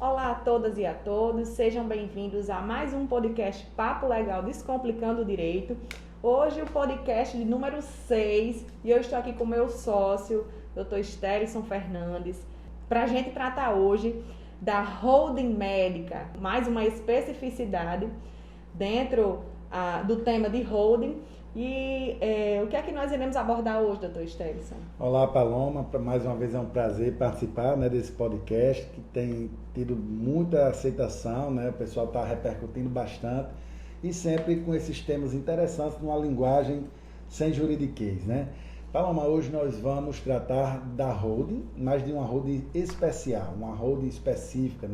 Olá a todas e a todos, sejam bem-vindos a mais um podcast Papo Legal Descomplicando o Direito. Hoje o podcast de número 6 e eu estou aqui com o meu sócio, Dr. Stélison Fernandes, para a gente tratar hoje da holding médica, mais uma especificidade dentro do tema de holding. E o que é que nós iremos abordar hoje, Dr. Stélison? Olá, Paloma. Mais uma vez é um prazer participar, desse podcast que tem tido muita aceitação, O pessoal está repercutindo bastante e sempre com esses temas interessantes numa linguagem sem juridiquês, Paloma, hoje nós vamos tratar da holding, mas de uma holding especial, uma holding específica,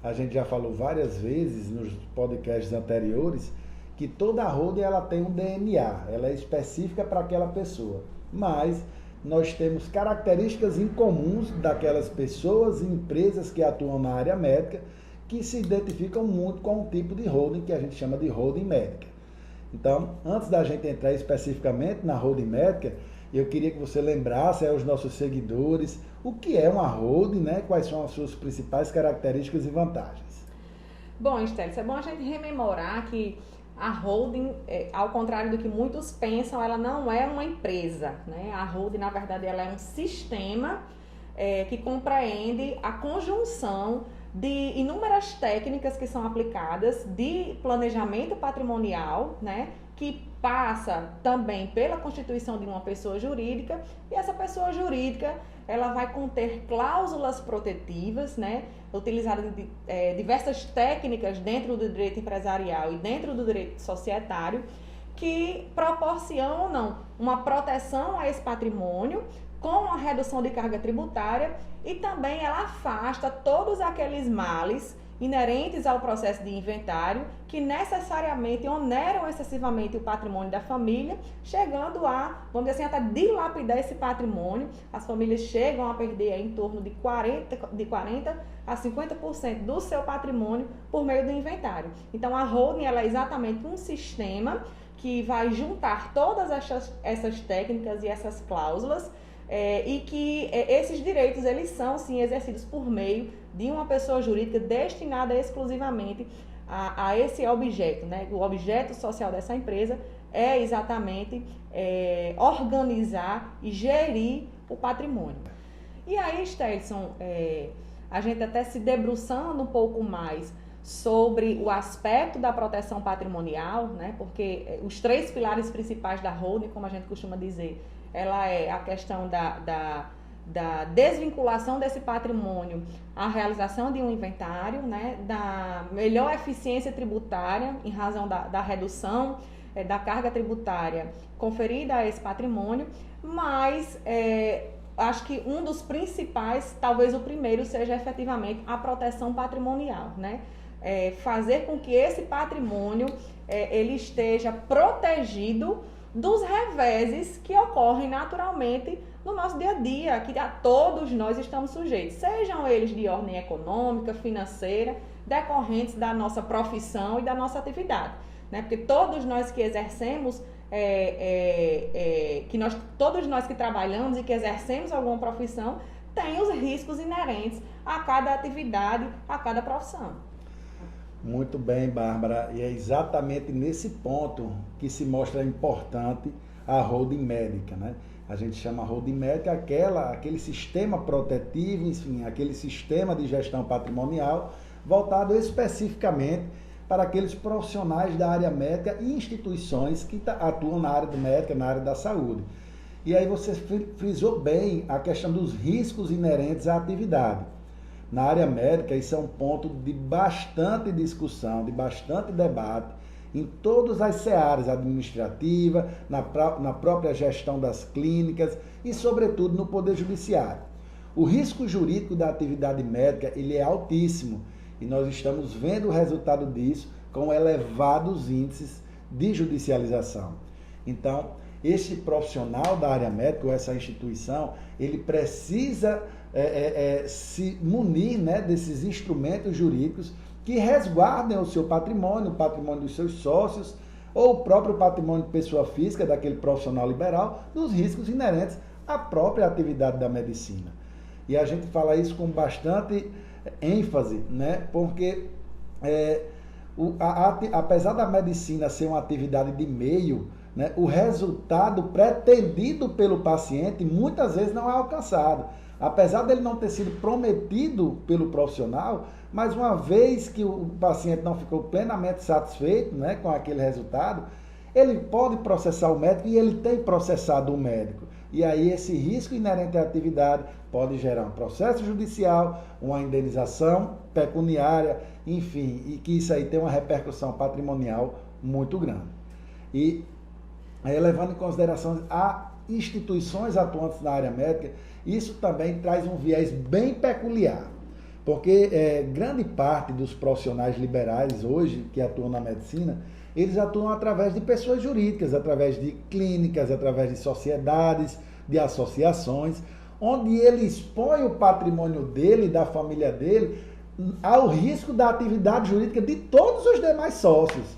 A gente já falou várias vezes nos podcasts anteriores que toda holding ela tem um DNA, ela é específica para aquela pessoa, mas nós temos características incomuns daquelas pessoas e empresas que atuam na área médica que se identificam muito com um tipo de holding que a gente chama de holding médica. Então, antes da gente entrar especificamente na holding médica, eu queria que você lembrasse aos nossos seguidores o que é uma holding, quais são as suas principais características e vantagens. Bom, Stélison, é bom a gente rememorar que a holding, ao contrário do que muitos pensam, ela não é uma empresa, A holding, na verdade, ela é um sistema que compreende a conjunção de inúmeras técnicas que são aplicadas de planejamento patrimonial, que passa também pela constituição de uma pessoa jurídica, e essa pessoa jurídica ela vai conter cláusulas protetivas, utilizadas de diversas técnicas dentro do direito empresarial e dentro do direito societário, que proporcionam uma proteção a esse patrimônio com a redução de carga tributária, e também ela afasta todos aqueles males inerentes ao processo de inventário que necessariamente oneram excessivamente o patrimônio da família, chegando a, vamos dizer assim, até dilapidar esse patrimônio. As famílias chegam a perder em torno de 40 a 50% do seu patrimônio por meio do inventário. Então a holding ela é exatamente um sistema que vai juntar todas essas técnicas e essas cláusulas, e que esses direitos eles são sim exercidos por meio de uma pessoa jurídica destinada exclusivamente a esse objeto, O objeto social dessa empresa é exatamente organizar e gerir o patrimônio. E aí, Stélison, a gente até se debruçando um pouco mais sobre o aspecto da proteção patrimonial, Porque os três pilares principais da holding, como a gente costuma dizer, ela é a questão da desvinculação desse patrimônio à realização de um inventário, da melhor eficiência tributária em razão da redução da carga tributária conferida a esse patrimônio, mas acho que um dos principais, talvez o primeiro, seja efetivamente a proteção patrimonial, fazer com que esse patrimônio ele esteja protegido dos reveses que ocorrem naturalmente no nosso dia a dia, que a todos nós estamos sujeitos, sejam eles de ordem econômica, financeira, decorrentes da nossa profissão e da nossa atividade, Porque todos nós que exercemos, todos nós que trabalhamos e que exercemos alguma profissão, tem os riscos inerentes a cada atividade, a cada profissão. Muito bem, Bárbara, e é exatamente nesse ponto que se mostra importante a holding médica, A gente chama a holding médica aquele sistema protetivo, enfim, aquele sistema de gestão patrimonial voltado especificamente para aqueles profissionais da área médica e instituições que atuam na área médica, na área da saúde. E aí você frisou bem a questão dos riscos inerentes à atividade. Na área médica, isso é um ponto de bastante discussão, de bastante debate, em todas as searas administrativa, na própria gestão das clínicas e, sobretudo, no Poder Judiciário. O risco jurídico da atividade médica ele é altíssimo e nós estamos vendo o resultado disso com elevados índices de judicialização. Então, este profissional da área médica, ou essa instituição, ele precisa se munir desses instrumentos jurídicos que resguardem o seu patrimônio, o patrimônio dos seus sócios, ou o próprio patrimônio de pessoa física daquele profissional liberal, dos riscos inerentes à própria atividade da medicina. E a gente fala isso com bastante ênfase, né? Porque apesar da medicina ser uma atividade de meio, né, o resultado pretendido pelo paciente muitas vezes não é alcançado. Apesar dele não ter sido prometido pelo profissional, mas uma vez que o paciente não ficou plenamente satisfeito, né, com aquele resultado, ele pode processar o médico e ele tem processado o médico. E aí esse risco inerente à atividade pode gerar um processo judicial, uma indenização pecuniária, enfim, e que isso aí tem uma repercussão patrimonial muito grande. E aí, levando em consideração a instituições atuantes na área médica, isso também traz um viés bem peculiar, porque grande parte dos profissionais liberais hoje que atuam na medicina, eles atuam através de pessoas jurídicas, através de clínicas, através de sociedades, de associações, onde ele expõe o patrimônio dele, da família dele, ao risco da atividade jurídica de todos os demais sócios.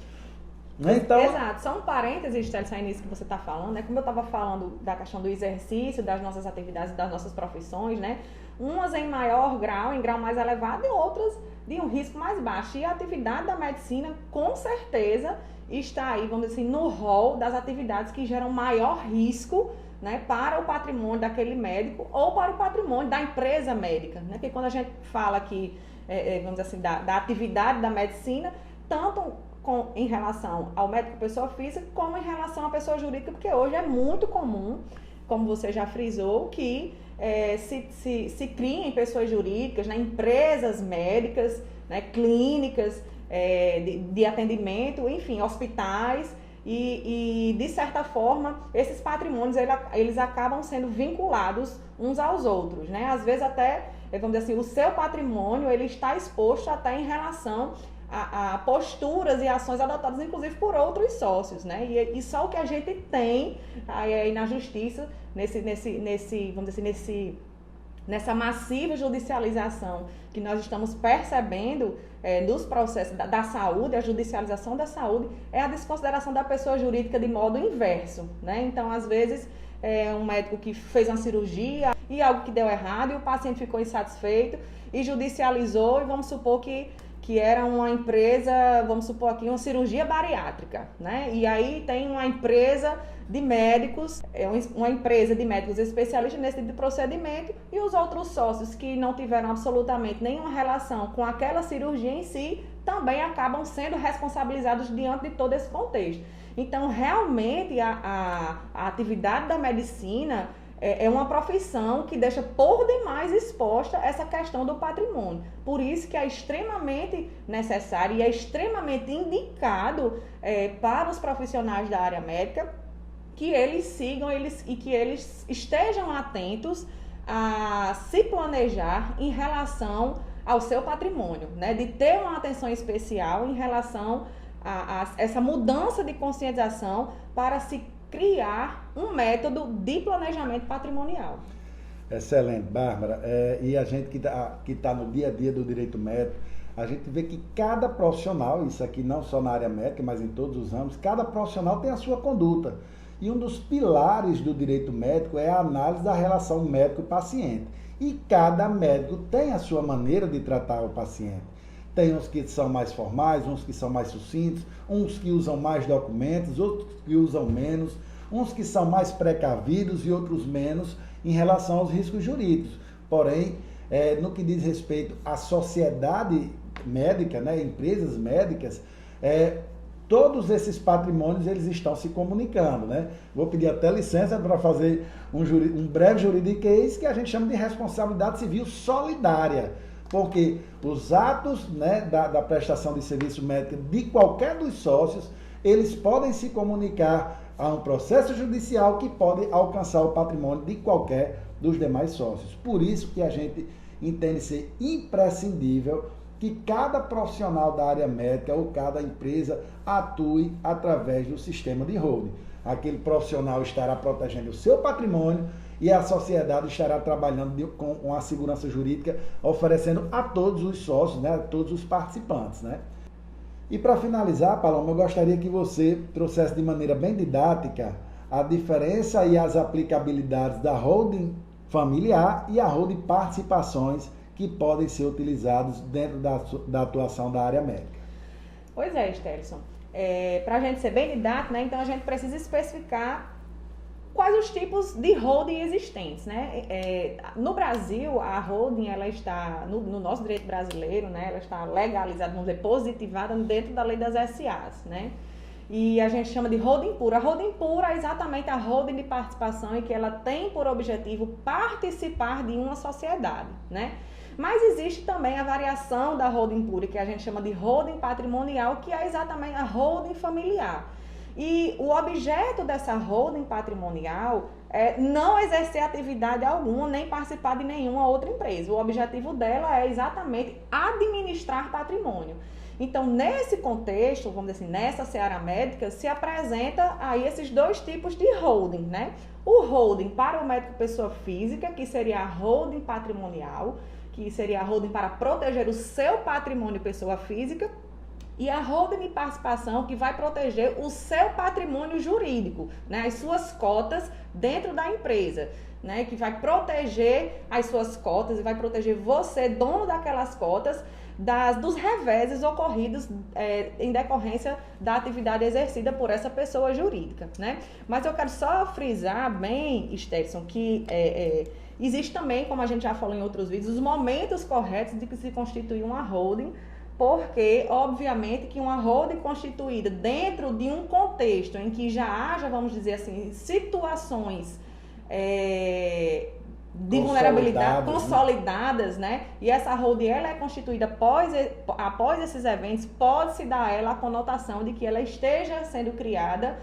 Então... Exato, só um parênteses, Stélio, nisso que você está falando, né? Como eu estava falando da questão do exercício, das nossas atividades, das nossas profissões, né? Umas em maior grau, em grau mais elevado, e outras de um risco mais baixo. E a atividade da medicina, com certeza, está aí, vamos dizer assim, no rol das atividades que geram maior risco, né, para o patrimônio daquele médico ou para o patrimônio da empresa médica, né? Porque quando a gente fala aqui, vamos dizer assim, da atividade da medicina, tanto em relação ao médico pessoa física, como em relação à pessoa jurídica, porque hoje é muito comum, como você já frisou, que se criem pessoas jurídicas, né, empresas médicas, né, clínicas de atendimento, enfim, hospitais, e de certa forma, esses patrimônios eles acabam sendo vinculados uns aos outros, né? Às vezes até, vamos dizer assim, o seu patrimônio ele está exposto até em relação a posturas e ações adotadas, inclusive, por outros sócios, né? E só o que a gente tem aí na justiça, vamos dizer assim, nessa massiva judicialização que nós estamos percebendo nos processos da saúde, a judicialização da saúde, é a desconsideração da pessoa jurídica de modo inverso, né? Então, às vezes, um médico que fez uma cirurgia e algo que deu errado e o paciente ficou insatisfeito e judicializou, e vamos supor que era uma empresa, vamos supor aqui, uma cirurgia bariátrica, né? E aí tem uma empresa de médicos, uma empresa de médicos especialistas nesse tipo de procedimento, e os outros sócios que não tiveram absolutamente nenhuma relação com aquela cirurgia em si, também acabam sendo responsabilizados diante de todo esse contexto. Então, realmente, a atividade da medicina é uma profissão que deixa por demais exposta essa questão do patrimônio. Por isso que é extremamente necessário e é extremamente indicado para os profissionais da área médica que eles sigam e que eles estejam atentos a se planejar em relação ao seu patrimônio, né? De ter uma atenção especial em relação a essa mudança de conscientização para se criar um método de planejamento patrimonial. Excelente, Bárbara. E a gente que tá no dia a dia do direito médico, a gente vê que cada profissional, isso aqui não só na área médica, mas em todos os ramos, cada profissional tem a sua conduta. E um dos pilares do direito médico é a análise da relação médico-paciente. E cada médico tem a sua maneira de tratar o paciente. Tem uns que são mais formais, uns que são mais sucintos, uns que usam mais documentos, outros que usam menos, uns que são mais precavidos e outros menos em relação aos riscos jurídicos. Porém, no que diz respeito à sociedade médica, né, empresas médicas, todos esses patrimônios eles estão se comunicando, né? Vou pedir até licença para fazer um breve juridiquês que a gente chama de responsabilidade civil solidária. Porque os atos, né, da prestação de serviço médico de qualquer dos sócios, eles podem se comunicar a um processo judicial que pode alcançar o patrimônio de qualquer dos demais sócios. Por isso que a gente entende ser imprescindível que cada profissional da área médica ou cada empresa atue através do sistema de holding. Aquele profissional estará protegendo o seu patrimônio e a sociedade estará trabalhando com a segurança jurídica, oferecendo a todos os sócios, né, a todos os participantes, né? E para finalizar, Paloma, eu gostaria que você trouxesse de maneira bem didática a diferença e as aplicabilidades da holding familiar e a holding participações, que podem ser utilizados dentro da atuação da área médica. Pois é, Stellison. Para a gente ser bem didático, né, então a gente precisa especificar quais os tipos de holding existentes, né? No Brasil, a holding, ela está, no nosso direito brasileiro, né, ela está legalizada, vamos dizer, positivada dentro da lei das SAs, né? E a gente chama de holding pura. A holding pura é exatamente a holding de participação em que ela tem por objetivo participar de uma sociedade, né? Mas existe também a variação da holding pura, que a gente chama de holding patrimonial, que é exatamente a holding familiar. E o objeto dessa holding patrimonial é não exercer atividade alguma, nem participar de nenhuma outra empresa. O objetivo dela é exatamente administrar patrimônio. Então, nesse contexto, vamos dizer assim, nessa seara médica, se apresenta aí esses dois tipos de holding, né? O holding para o médico pessoa física, que seria a holding patrimonial, que seria a holding para proteger o seu patrimônio pessoa física, e a holding de participação, que vai proteger o seu patrimônio jurídico, né? As suas cotas dentro da empresa, né? Que vai proteger as suas cotas e vai proteger você, dono daquelas cotas, dos reveses ocorridos em decorrência da atividade exercida por essa pessoa jurídica, né? Mas eu quero só frisar bem, Stellison, que existe também, como a gente já falou em outros vídeos, os momentos corretos de que se constitui uma holding, porque, obviamente, que uma holding constituída dentro de um contexto em que já haja, vamos dizer assim, situações de vulnerabilidade consolidadas, né? E essa holding ela é constituída após esses eventos, pode-se dar a ela a conotação de que ela esteja sendo criada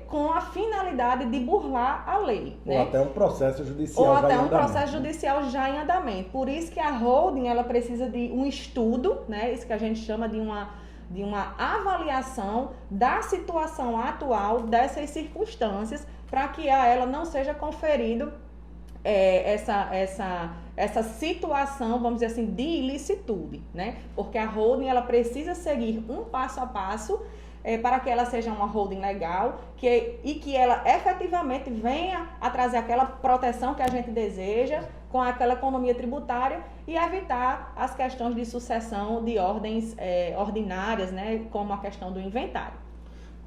com a finalidade de burlar a lei. Ou né? até um processo judicial já em andamento. Por isso que a holding ela precisa de um estudo, né? Isso que a gente chama de uma avaliação da situação atual dessas circunstâncias, para que a ela não seja conferido essa situação, vamos dizer assim, de ilicitude, né? Porque a holding ela precisa seguir um passo a passo para que ela seja uma holding legal e que ela efetivamente venha a trazer aquela proteção que a gente deseja com aquela economia tributária e evitar as questões de sucessão de ordens ordinárias, né? Como a questão do inventário.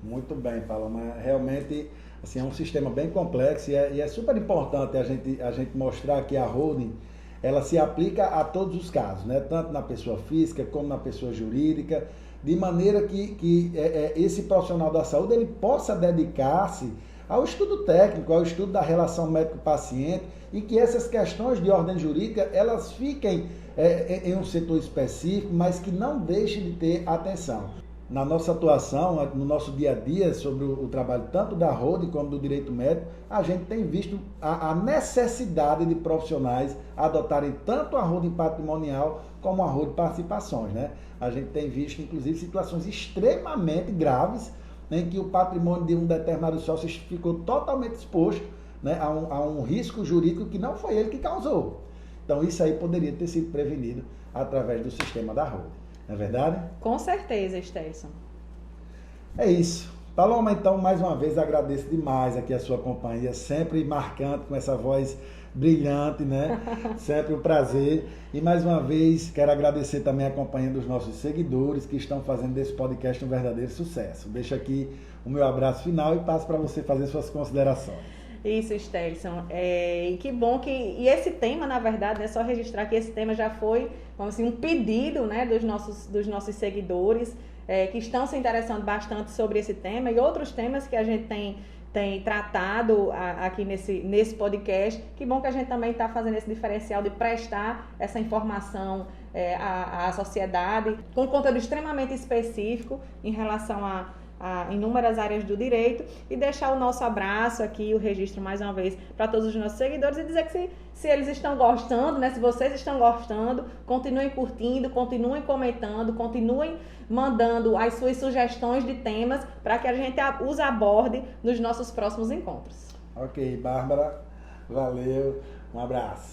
Muito bem, Paloma. Realmente, assim, é um sistema bem complexo e é super importante a gente mostrar que a holding ela se aplica a todos os casos, né? Tanto na pessoa física como na pessoa jurídica, de maneira que esse profissional da saúde ele possa dedicar-se ao estudo técnico, ao estudo da relação médico-paciente e que essas questões de ordem jurídica elas fiquem em um setor específico, mas que não deixem de ter atenção. Na nossa atuação, no nosso dia a dia, sobre o trabalho tanto da holding como do direito médico, a gente tem visto a necessidade de profissionais adotarem tanto a holding patrimonial como a holding participações, né? A gente tem visto, inclusive, situações extremamente graves, né, em que o patrimônio de um determinado sócio ficou totalmente exposto, né, a um risco jurídico que não foi ele que causou. Então, isso aí poderia ter sido prevenido através do sistema da holding. Não é verdade? Com certeza, Stellison. É isso. Paloma, então, mais uma vez agradeço demais aqui a sua companhia, sempre marcante, com essa voz brilhante, né? Sempre um prazer. E mais uma vez quero agradecer também a companhia dos nossos seguidores que estão fazendo desse podcast um verdadeiro sucesso. Deixo aqui o meu abraço final e passo para você fazer suas considerações. Isso, Stellison. E que bom que... E esse tema, na verdade, é só registrar que esse tema já foi, vamos assim, um pedido, né, dos nossos seguidores, que estão se interessando bastante sobre esse tema e outros temas que a gente tem tratado aqui nesse podcast. Que bom que a gente também está fazendo esse diferencial de prestar essa informação à sociedade com conteúdo extremamente específico em relação a inúmeras áreas do direito, e deixar o nosso abraço aqui, o registro mais uma vez para todos os nossos seguidores e dizer que se eles estão gostando, né, se vocês estão gostando, continuem curtindo, continuem comentando, continuem mandando as suas sugestões de temas para que a gente os aborde nos nossos próximos encontros. Ok, Bárbara, valeu, um abraço.